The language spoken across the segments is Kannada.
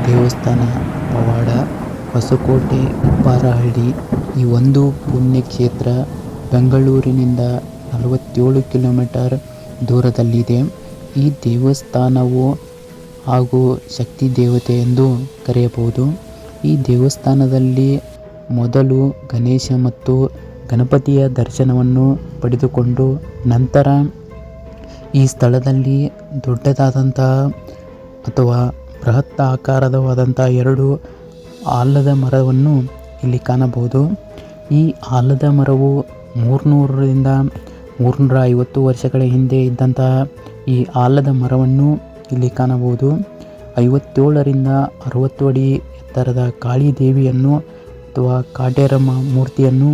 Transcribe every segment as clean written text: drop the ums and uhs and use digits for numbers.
ದೇವಸ್ಥಾನ ಪವಾಡ. ಹೊಸಕೋಟೆ ಉಪ್ಪಾರಹಳ್ಳಿ ಈ ಒಂದು ಪುಣ್ಯಕ್ಷೇತ್ರ ಬೆಂಗಳೂರಿನಿಂದ 47 ಕಿಲೋಮೀಟರ್ ದೂರದಲ್ಲಿದೆ. ಈ ದೇವಸ್ಥಾನವು ಹಾಗೂ ಶಕ್ತಿ ದೇವತೆ ಎಂದು ಕರೆಯಬಹುದು. ಈ ದೇವಸ್ಥಾನದಲ್ಲಿ ಮೊದಲು ಗಣೇಶ ಮತ್ತು ಗಣಪತಿಯ ದರ್ಶನವನ್ನು ಪಡೆದುಕೊಂಡು ನಂತರ ಈ ಸ್ಥಳದಲ್ಲಿ ದೊಡ್ಡದಾದಂತಹ ಅಥವಾ ಬೃಹತ್ ಆಕಾರವಾದಂತಹ 2 ಆಲದ ಮರವನ್ನು ಇಲ್ಲಿ ಕಾಣಬಹುದು. ಈ ಆಲದ ಮರವು 300ರಿಂದ 350 ವರ್ಷಗಳ ಹಿಂದೆ ಇದ್ದಂತಹ ಈ ಆಲದ ಮರವನ್ನು ಇಲ್ಲಿ ಕಾಣಬಹುದು. 57ರಿಂದ 60 ಅಡಿ ಎತ್ತರದ ಕಾಳಿ ದೇವಿಯನ್ನು ಅಥವಾ ಕಾಟೇರಮ್ಮ ಮೂರ್ತಿಯನ್ನು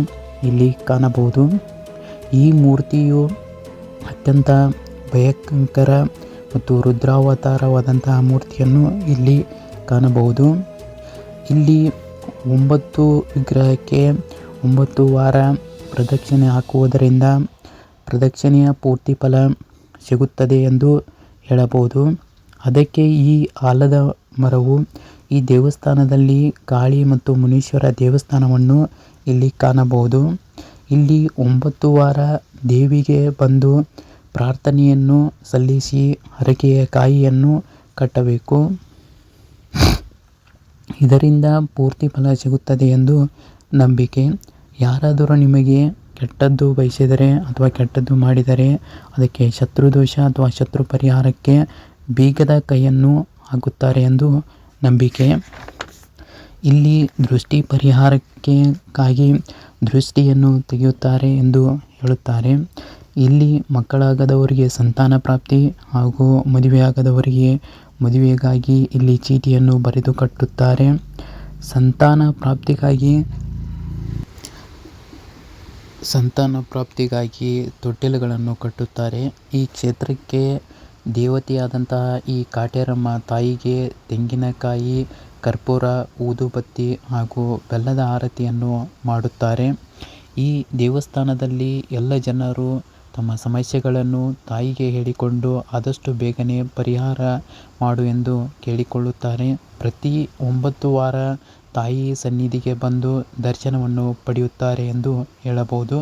ಇಲ್ಲಿ ಕಾಣಬಹುದು. ಈ ಮೂರ್ತಿಯು ಅತ್ಯಂತ ಭಯಂಕರ ಮತ್ತು ರುದ್ರಾವತಾರವಾದಂತಹ ಮೂರ್ತಿಯನ್ನು ಇಲ್ಲಿ ಕಾಣಬಹುದು. ಇಲ್ಲಿ 9 ವಿಗ್ರಹಕ್ಕೆ 9 ವಾರ ಪ್ರದಕ್ಷಿಣೆ ಹಾಕುವುದರಿಂದ ಪ್ರದಕ್ಷಿಣೆಯ ಪೂರ್ತಿ ಫಲ ಸಿಗುತ್ತದೆ ಎಂದು ಹೇಳಬಹುದು. ಅದಕ್ಕೆ ಈ ಆಲದ ಮರವು ಈ ದೇವಸ್ಥಾನದಲ್ಲಿ ಕಾಳಿ ಮತ್ತು ಮುನೀಶ್ವರ ದೇವಸ್ಥಾನವನ್ನು ಇಲ್ಲಿ ಕಾಣಬಹುದು. ಇಲ್ಲಿ 9 ವಾರ ದೇವಿಗೆ ಬಂದು ಪ್ರಾರ್ಥನೆಯನ್ನು ಸಲ್ಲಿಸಿ ಹರಕೆಯ ಕಾಯಿಯನ್ನು ಕಟ್ಟಬೇಕು. ಇದರಿಂದ ಪೂರ್ತಿ ಫಲ ಸಿಗುತ್ತದೆ ಎಂದು ನಂಬಿಕೆ. ಯಾರಾದರೂ ನಿಮಗೆ ಕೆಟ್ಟದ್ದು ಬಯಸಿದರೆ ಅಥವಾ ಕೆಟ್ಟದ್ದು ಮಾಡಿದರೆ ಅದಕ್ಕೆ ಶತ್ರುದೋಷ ಅಥವಾ ಶತ್ರು ಪರಿಹಾರಕ್ಕೆ ಬೀಗದ ಕೈಯನ್ನು ಹಾಕುತ್ತಾರೆ ಎಂದು ನಂಬಿಕೆ. ಇಲ್ಲಿ ದೃಷ್ಟಿ ಪರಿಹಾರಕ್ಕಾಗಿ ದೃಷ್ಟಿಯನ್ನು ತೆಗೆಯುತ್ತಾರೆ ಎಂದು ಹೇಳುತ್ತಾರೆ. ಇಲ್ಲಿ ಮಕ್ಕಳಾಗದವರಿಗೆ ಸಂತಾನ ಪ್ರಾಪ್ತಿ ಹಾಗೂ ಮದುವೆಯಾಗದವರಿಗೆ ಮದುವೆಗಾಗಿ ಇಲ್ಲಿ ಚೀಟಿಯನ್ನು ಬರೆದು ಕಟ್ಟುತ್ತಾರೆ. ಸಂತಾನ ಪ್ರಾಪ್ತಿಗಾಗಿ ತೊಟ್ಟಿಲುಗಳನ್ನು ಕಟ್ಟುತ್ತಾರೆ. ಈ ಕ್ಷೇತ್ರಕ್ಕೆ ದೇವತೆಯಾದಂತಹ ಈ ಕಾಟೇರಮ್ಮ ತಾಯಿಗೆ ತೆಂಗಿನಕಾಯಿ, ಕರ್ಪೂರ, ಊದುಬತ್ತಿ ಹಾಗೂ ಬೆಲ್ಲದ ಆರತಿಯನ್ನು ಮಾಡುತ್ತಾರೆ. ಈ ದೇವಸ್ಥಾನದಲ್ಲಿ ಎಲ್ಲ ಜನರು ತಮ್ಮ ಸಮಸ್ಯೆಗಳನ್ನು ತಾಯಿಗೆ ಹೇಳಿಕೊಂಡು ಆದಷ್ಟು ಬೇಗನೆ ಪರಿಹಾರ ಮಾಡು ಎಂದು ಕೇಳಿಕೊಳ್ಳುತ್ತಾರೆ. ಪ್ರತಿ 9 ವಾರ ತಾಯಿ ಸನ್ನಿಧಿಗೆ ಬಂದು ದರ್ಶನವನ್ನು ಪಡೆಯುತ್ತಾರೆ ಎಂದು ಹೇಳಬಹುದು.